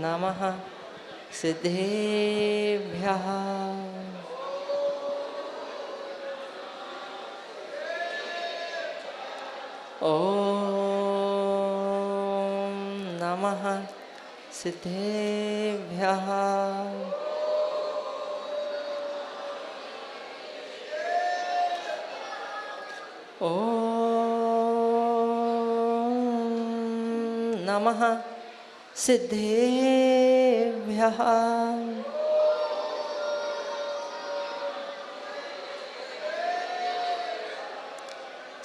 नमः सिद्धेभ्यः। ॐ नमः सिद्धेभ्यः। ॐ नमः सिद्धेभ्यः।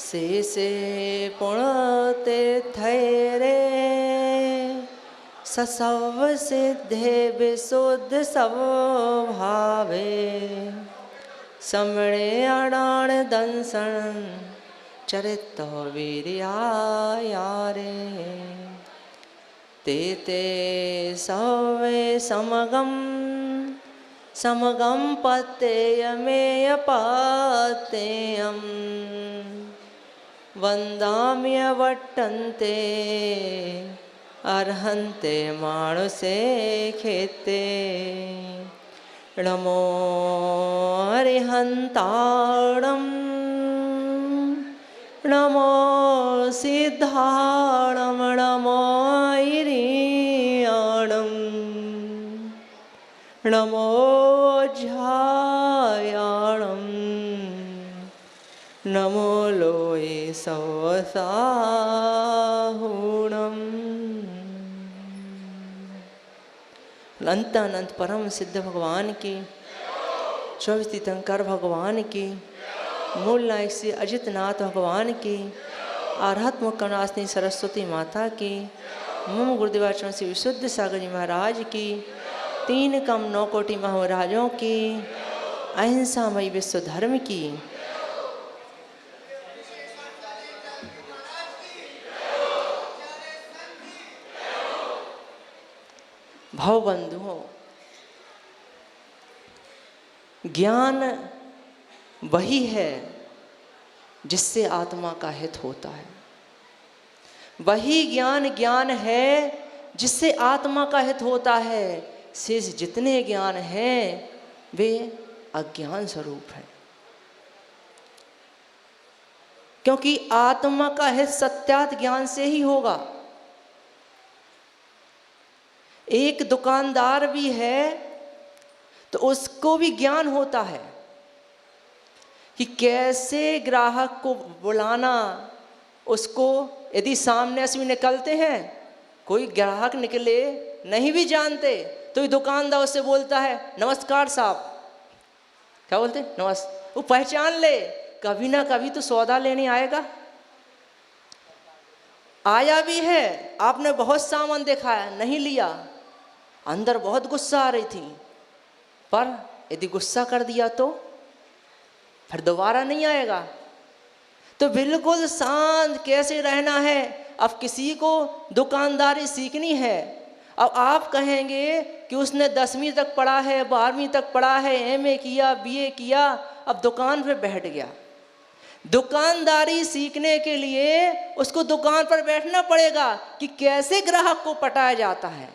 शेषे पुण्यते थैरे ससव सिद्धे विशुद्ध स्वभावे समणे अडाण दंसन चरित वीर्यायारे ते ते सवे समगम समगम पतेयमेय पातेयम वंदाम्य वट्टन्ते अर्हन्ते मानुषे खेते नमो अरिहन्ताणं नमो सिद्धाणं नमो इरियाणं नमो झायाणं नमो लोये सवसाहुणम्। अनंत अनंत परम सिद्ध भगवान की, 24 तीर्थंकर भगवान की, मूल नायक श्री अजितनाथ भगवान की, आरहत मुक्कनासिनी सरस्वती माता की, मम गुरुदेवाचरण श्री विशुद्ध सागर जी महाराज की, 3 कम 9 कोटि महाराजों की, अहिंसामयी विश्व धर्म की। भावबंधुओं, ज्ञान वही है जिससे आत्मा का हित होता है। वही ज्ञान है जिससे आत्मा का हित होता है। शेष जितने ज्ञान हैं वे अज्ञान स्वरूप है, क्योंकि आत्मा का हित सत्यात ज्ञान से ही होगा। एक दुकानदार भी है तो उसको भी ज्ञान होता है कि कैसे ग्राहक को बुलाना। उसको यदि सामने से भी निकलते हैं, कोई ग्राहक निकले नहीं भी जानते तो ये दुकानदार उससे बोलता है नमस्कार साहब, क्या बोलते नमस्कार। वो पहचान ले, कभी ना कभी तो सौदा लेने आएगा। आया भी है, आपने बहुत सामान दिखाया, नहीं लिया, अंदर बहुत गुस्सा आ रही थी, पर यदि गुस्सा कर दिया तो फिर दोबारा नहीं आएगा। तो बिल्कुल शांत कैसे रहना है। अब किसी को दुकानदारी सीखनी है, अब आप कहेंगे कि उसने 10वीं तक पढ़ा है, 12वीं तक पढ़ा है, MA किया, BA किया, अब दुकान पे बैठ गया। दुकानदारी सीखने के लिए उसको दुकान पर बैठना पड़ेगा कि कैसे ग्राहक को पटाया जाता है,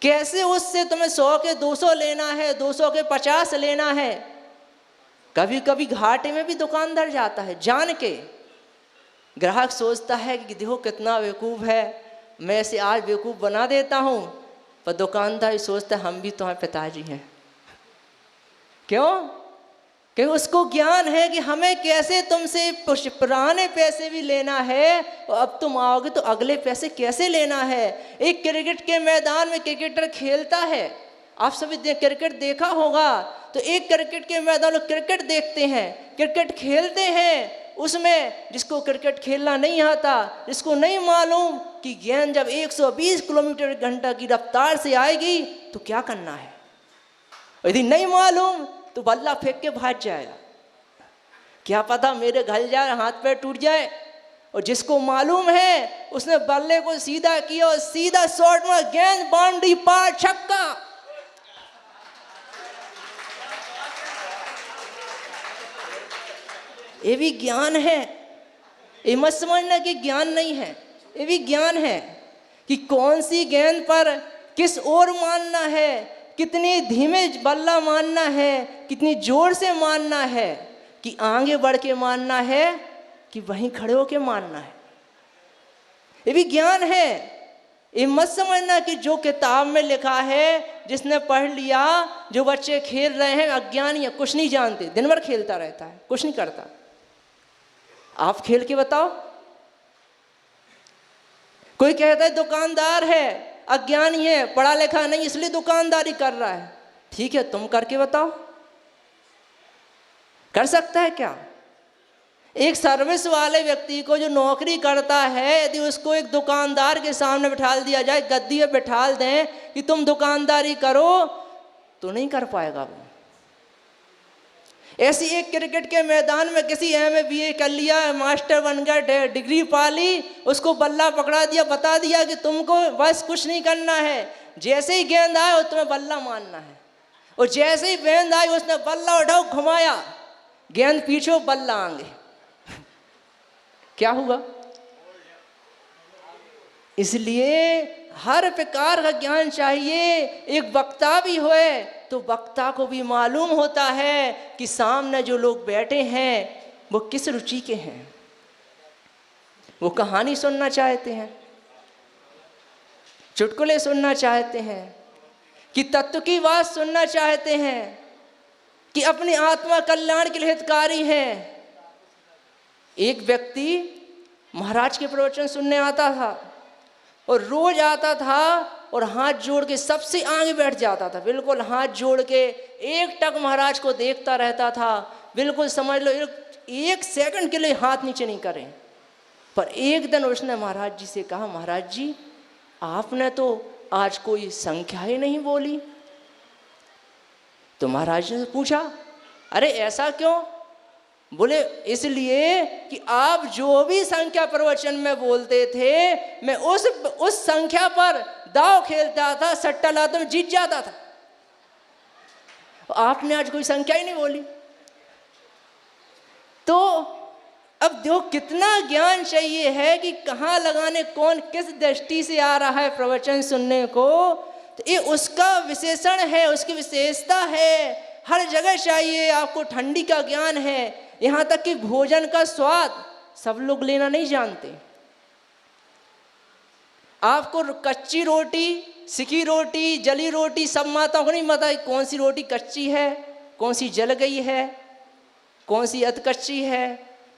कैसे उससे तुम्हें 100 के 200 लेना है, 200 के 50 लेना है। कभी कभी घाटे में भी दुकानदार जाता है जान के। ग्राहक सोचता है कि देखो कितना बेवकूफ़ है, मैं इसे आज बेवकूफ़ बना देता हूँ, पर दुकानदार सोचता है हम भी तुम्हारे पिताजी हैं। क्यों? कि उसको ज्ञान है कि हमें कैसे तुमसे पुराने पैसे भी लेना है, और अब तुम आओगे तो अगले पैसे कैसे लेना है। एक क्रिकेट के मैदान में क्रिकेटर खेलता है, आप सभी क्रिकेट देखा होगा, तो एक क्रिकेट के मैदान में क्रिकेट देखते हैं, क्रिकेट खेलते हैं। उसमें जिसको क्रिकेट खेलना नहीं आता, जिसको नहीं मालूम कि गेंद जब 120 किलोमीटर घंटा की रफ्तार से आएगी तो क्या करना है, यदि नहीं मालूम तो बल्ला फेंक के भाग जाएगा, क्या पता मेरे घल जाए, हाथ पैर टूट जाए। और जिसको मालूम है उसने बल्ले को सीधा किया और सीधा शॉट में गेंद बाउंड्री पार, छक्का। ये भी ज्ञान है, ये मत समझना कि ज्ञान नहीं है, ये भी ज्ञान है कि कौन सी गेंद पर किस ओर मारना है, कितनी धीमे बल्ला मारना है, कितनी जोर से मारना है, कि आगे बढ़ के मारना है कि वहीं खड़े होके मारना है। ये भी ज्ञान है। ये मत समझना कि जो किताब में लिखा है, जिसने पढ़ लिया, जो बच्चे खेल रहे हैं अज्ञानी है, कुछ नहीं जानते, दिन भर खेलता रहता है, कुछ नहीं करता। आप खेल के बताओ। कोई कहता है दुकानदार है, अज्ञानी है, पढ़ा लिखा नहीं इसलिए दुकानदारी कर रहा है। ठीक है, तुम करके बताओ, कर सकता है क्या? एक सर्विस वाले व्यक्ति को जो नौकरी करता है, यदि उसको एक दुकानदार के सामने बिठा दिया जाए, गद्दी पे बिठा दें कि तुम दुकानदारी करो, तो नहीं कर पाएगा वो। ऐसी एक क्रिकेट के मैदान में किसी MA BA कर लिया, मास्टर बन गया, डिग्री पा ली, उसको बल्ला पकड़ा दिया, बता दिया कि तुमको बस कुछ नहीं करना है, जैसे ही गेंद आए तुम्हें बल्ला मारना है, और जैसे ही गेंद आई उसने बल्ला उठाओ, घुमाया, गेंद पीछे बल्ला आगे, क्या हुआ? इसलिए हर प्रकार का ज्ञान चाहिए। एक वक्ता भी होए तो वक्ता को भी मालूम होता है कि सामने जो लोग बैठे हैं वो किस रुचि के हैं। वो कहानी सुनना चाहते हैं, चुटकुले सुनना चाहते हैं, कि तत्व की बात सुनना चाहते हैं, कि अपनी आत्मा कल्याण के लिए हितकारी हैं। एक व्यक्ति महाराज के प्रवचन सुनने आता था और रोज आता था और हाथ जोड़ के सबसे आगे बैठ जाता था, बिल्कुल हाथ जोड़ के एक टक महाराज को देखता रहता था, बिल्कुल समझ लो एक सेकंड के लिए हाथ नीचे नहीं करें। पर एक दिन उसने महाराज जी से कहा, महाराज जी आपने तो आज कोई संख्या ही नहीं बोली। तो महाराज ने पूछा, अरे ऐसा क्यों? बोले इसलिए कि आप जो भी संख्या प्रवचन में बोलते थे, मैं उस संख्या पर दाव खेलता था, सट्टा लाता मैं जीत जाता था। आपने आज कोई संख्या ही नहीं बोली। तो अब देखो कितना ज्ञान चाहिए है कि कहाँ लगाने, कौन किस दृष्टि से आ रहा है प्रवचन सुनने को। तो ये उसका विशेषण है, उसकी विशेषता है। हर जगह चाहिए आपको। ठंडी का ज्ञान है, यहाँ तक कि भोजन का स्वाद सब लोग लेना नहीं जानते। आपको कच्ची रोटी, सिकी रोटी, जली रोटी सब माताओं को नहीं पता कौन सी रोटी कच्ची है, कौन सी जल गई है, कौन सी अध कच्ची है,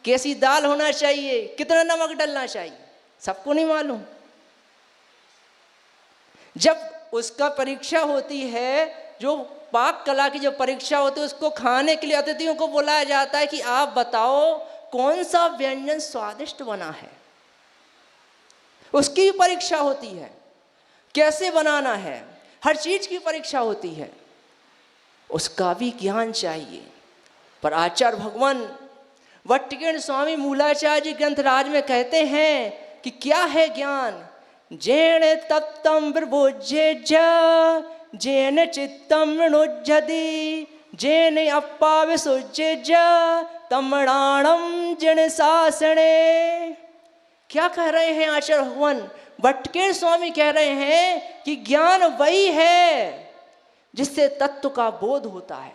कैसी दाल होना चाहिए, कितना नमक डालना चाहिए, सबको नहीं मालूम। जब उसका परीक्षा होती है, जो पाक कला की जो परीक्षा होती है, उसको खाने के लिए अतिथियों को बुलाया जाता है कि आप बताओ कौन सा व्यंजन स्वादिष्ट बना है। उसकी परीक्षा होती है, कैसे बनाना है, हर चीज की परीक्षा होती है, उसका भी ज्ञान चाहिए। पर आचार्य भगवान वट्टिकेन्द्र स्वामी मूलाचार्य जी ग्रंथराज में कहते हैं कि क्या है ज्ञान? जेण तत्तम विभुज्य जेन चित्तम विनुज्यति जेन अप्पा विसुज्य तमणाणम जिन शासने। क्या कह रहे हैं आचार्य भगवान? वट्टिकेन्द्र स्वामी कह रहे हैं कि ज्ञान वही है जिससे तत्व का बोध होता है।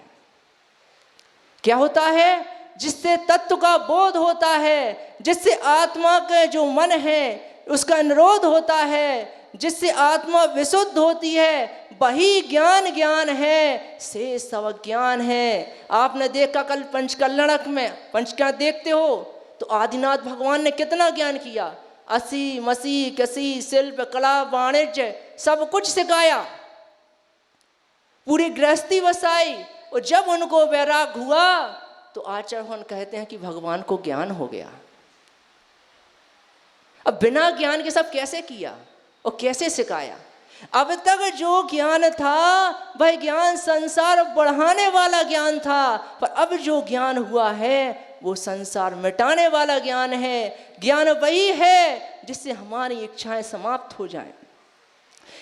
क्या होता है? जिससे तत्व का बोध होता है, जिससे आत्मा का जो मन है उसका निरोध होता है, जिससे आत्मा विशुद्ध होती है, वही ज्ञान ज्ञान है, से सब ज्ञान है। आपने देखा कल पंचकल्याणक में, पंचकल्याण देखते हो तो आदिनाथ भगवान ने कितना ज्ञान किया। असी मसी कसी शिल्प कला वाणिज्य सब कुछ सिखाया, पूरी गृहस्थी बसाई। और जब उनको वैराग हुआ तो आचार्य भगवान कहते हैं कि भगवान को ज्ञान हो गया। अब बिना ज्ञान के सब कैसे किया और कैसे सिखाया? अब तक जो ज्ञान था वह ज्ञान संसार बढ़ाने वाला ज्ञान था, पर अब जो ज्ञान हुआ है वो संसार मिटाने वाला ज्ञान है। ज्ञान वही है जिससे हमारी इच्छाएं समाप्त हो जाएं।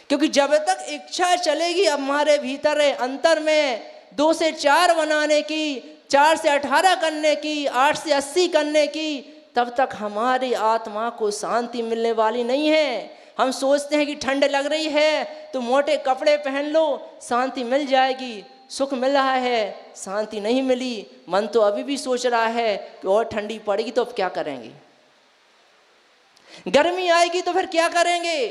क्योंकि जब तक इच्छा चलेगी हमारे भीतर अंतर में 2 से 4 बनाने की, 4 से 18 करने की, 8 से 80 करने की, तब तक हमारी आत्मा को शांति मिलने वाली नहीं है। हम सोचते हैं कि ठंड लग रही है तो मोटे कपड़े पहन लो, शांति मिल जाएगी, सुख मिल रहा है, शांति नहीं मिली। मन तो अभी भी सोच रहा है कि और ठंडी पड़ेगी तो अब क्या करेंगे, गर्मी आएगी तो फिर क्या करेंगे,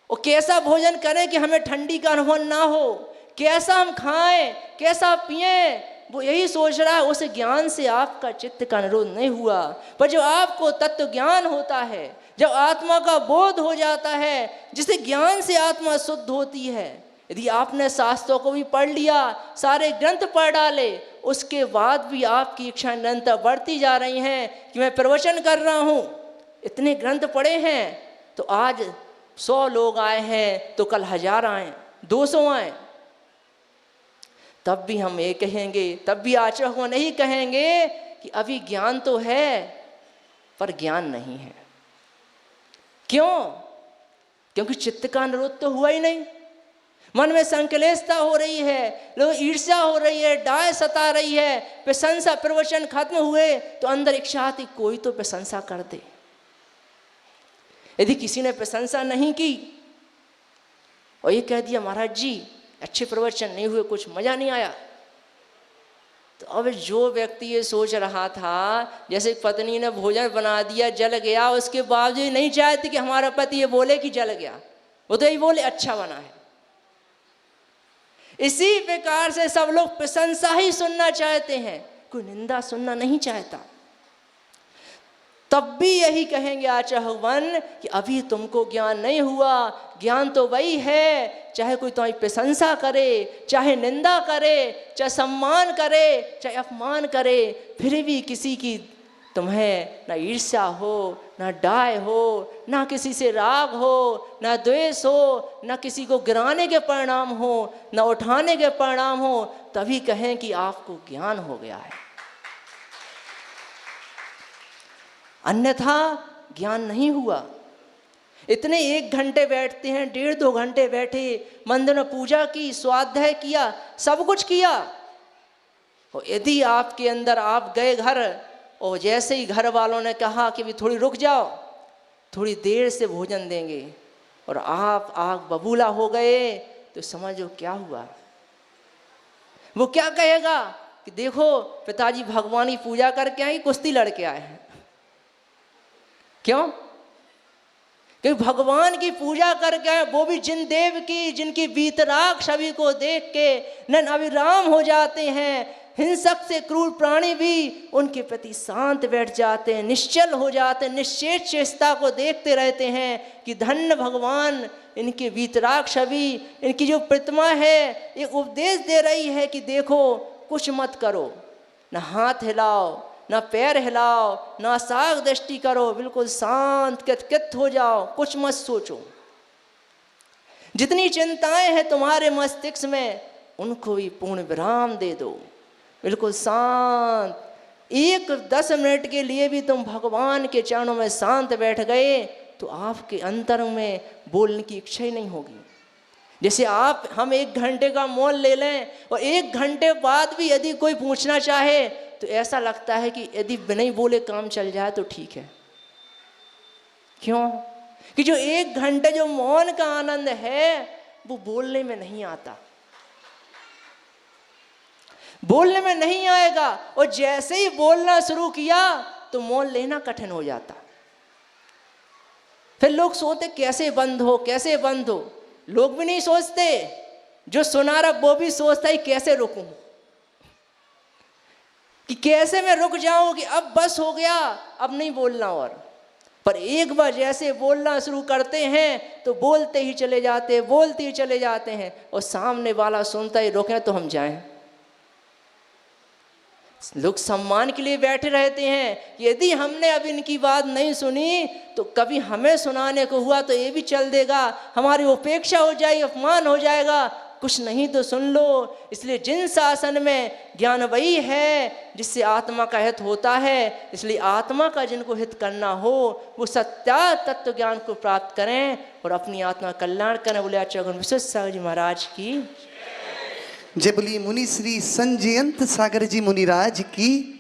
और कैसा भोजन करें कि हमें ठंडी का अनुभव ना हो, कैसा हम खाएं, कैसा पिएं, वो यही सोच रहा है। उस ज्ञान से आपका चित्त का निरोध नहीं हुआ। पर जब आपको तत्व ज्ञान होता है, जब आत्मा का बोध हो जाता है, जिससे ज्ञान से आत्मा शुद्ध होती है, यदि आपने शास्त्रों को भी पढ़ लिया, सारे ग्रंथ पढ़ डाले, उसके बाद भी आपकी इच्छा निरंतर बढ़ती जा रही हैं कि मैं प्रवचन कर रहा हूँ, इतने ग्रंथ पढ़े हैं, तो आज 100 लोग आए हैं तो कल 1000 आए, 200 आए, तब भी हम ये कहेंगे, तब भी आचरण को नहीं कहेंगे कि अभी ज्ञान तो है पर ज्ञान नहीं है। क्यों? क्योंकि चित्त का निरोध तो हुआ ही नहीं। मन में संकलेशता हो रही है, लोग ईर्ष्या हो रही है, डाय सता रही है, प्रशंसा, प्रवचन खत्म हुए तो अंदर इच्छा आती कोई तो प्रशंसा कर दे। यदि किसी ने प्रशंसा नहीं की और ये कह दिया महाराज जी अच्छे प्रवचन नहीं हुए, कुछ मजा नहीं आया, तो अब जो व्यक्ति ये सोच रहा था जैसे पत्नी ने भोजन बना दिया जल गया, उसके बावजूद नहीं चाहती कि हमारा पति ये बोले कि जल गया, वो तो यही बोले अच्छा बना है। इसी प्रकार से सब लोग प्रशंसा ही सुनना चाहते हैं, कोई निंदा सुनना नहीं चाहता। तब भी यही कहेंगे आचार्य भगवान कि अभी तुमको ज्ञान नहीं हुआ। ज्ञान तो वही है, चाहे कोई तुम्हारी प्रशंसा करे, चाहे निंदा करे, चाहे सम्मान करे, चाहे अपमान करे, फिर भी किसी की तुम्हें ना ईर्ष्या हो, ना डाय हो, ना किसी से राग हो, ना द्वेष हो, ना किसी को गिराने के परिणाम हो, ना उठाने के परिणाम हो, तभी कहें कि आपको ज्ञान हो गया है। अन्यथा ज्ञान नहीं हुआ। इतने 1 घंटे बैठते हैं, 1.5-2 घंटे बैठे, मंदिर में पूजा की, स्वाध्याय किया, सब कुछ किया, और यदि आपके अंदर आप गए घर और जैसे ही घर वालों ने कहा कि भी थोड़ी रुक जाओ, थोड़ी देर से भोजन देंगे, और आप आग बबूला हो गए, तो समझो क्या हुआ। वो क्या कहेगा कि देखो पिताजी भगवान की पूजा करके आए, कुश्ती लड़के आए हैं। क्यों? क्योंकि भगवान की पूजा करके आए, वो भी जिन देव की, जिनकी वीतराग छवि को देख के नन अविराम हो जाते हैं। हिंसक से क्रूर प्राणी भी उनके प्रति शांत बैठ जाते हैं, निश्चल हो जाते हैं, निश्चेत चेष्टा को देखते रहते हैं कि धन्य भगवान, इनके वीतराग छवि, इनकी जो प्रतिमा है, एक उपदेश दे रही है कि देखो कुछ मत करो, ना हाथ हिलाओ, ना पैर हिलाओ, ना साग दृष्टि करो, बिल्कुल शांत कित हो जाओ, कुछ मत सोचो। जितनी चिंताएं हैं तुम्हारे मस्तिष्क में, उनको भी पूर्ण विराम दे दो, बिल्कुल शांत। 10 मिनट के लिए भी तुम भगवान के चरणों में शांत बैठ गए तो आपके अंतर में बोलने की इच्छा ही नहीं होगी। जैसे हम 1 घंटे का मौन ले लें और 1 घंटे बाद भी यदि कोई पूछना चाहे तो ऐसा लगता है कि यदि बिना ही बोले काम चल जाए तो ठीक है। क्यों? कि जो 1 घंटे जो मौन का आनंद है वो बोलने में नहीं आता, बोलने में नहीं आएगा। और जैसे ही बोलना शुरू किया तो मौन लेना कठिन हो जाता। फिर लोग सोचते कैसे बंद हो, कैसे बंद हो। लोग भी नहीं सोचते, जो सुना रहा वो भी सोचता है कैसे रुकूं, कि कैसे मैं रुक जाऊं, कि अब बस हो गया, अब नहीं बोलना। और पर एक बार जैसे बोलना शुरू करते हैं तो बोलते ही चले जाते हैं, बोलते ही चले जाते हैं, और सामने वाला सुनता ही रुके तो हम जाएं। लोग सम्मान के लिए बैठे रहते हैं, यदि हमने अब इनकी बात नहीं सुनी तो कभी हमें सुनाने को हुआ तो ये भी चल देगा, हमारी उपेक्षा हो जाएगी, अपमान हो जाएगा, कुछ नहीं तो सुन लो। इसलिए जिन शासन में ज्ञान वही है जिससे आत्मा का हित होता है, इसलिए आत्मा का जिनको हित करना हो वो सत्या तत्व ज्ञान को प्राप्त करें और अपनी आत्मा कल्याण करें। बोले आचार्य विश्वेश्वर जी महाराज की जय। बोली मुनि श्री संजयंत सागर जी मुनिराज की।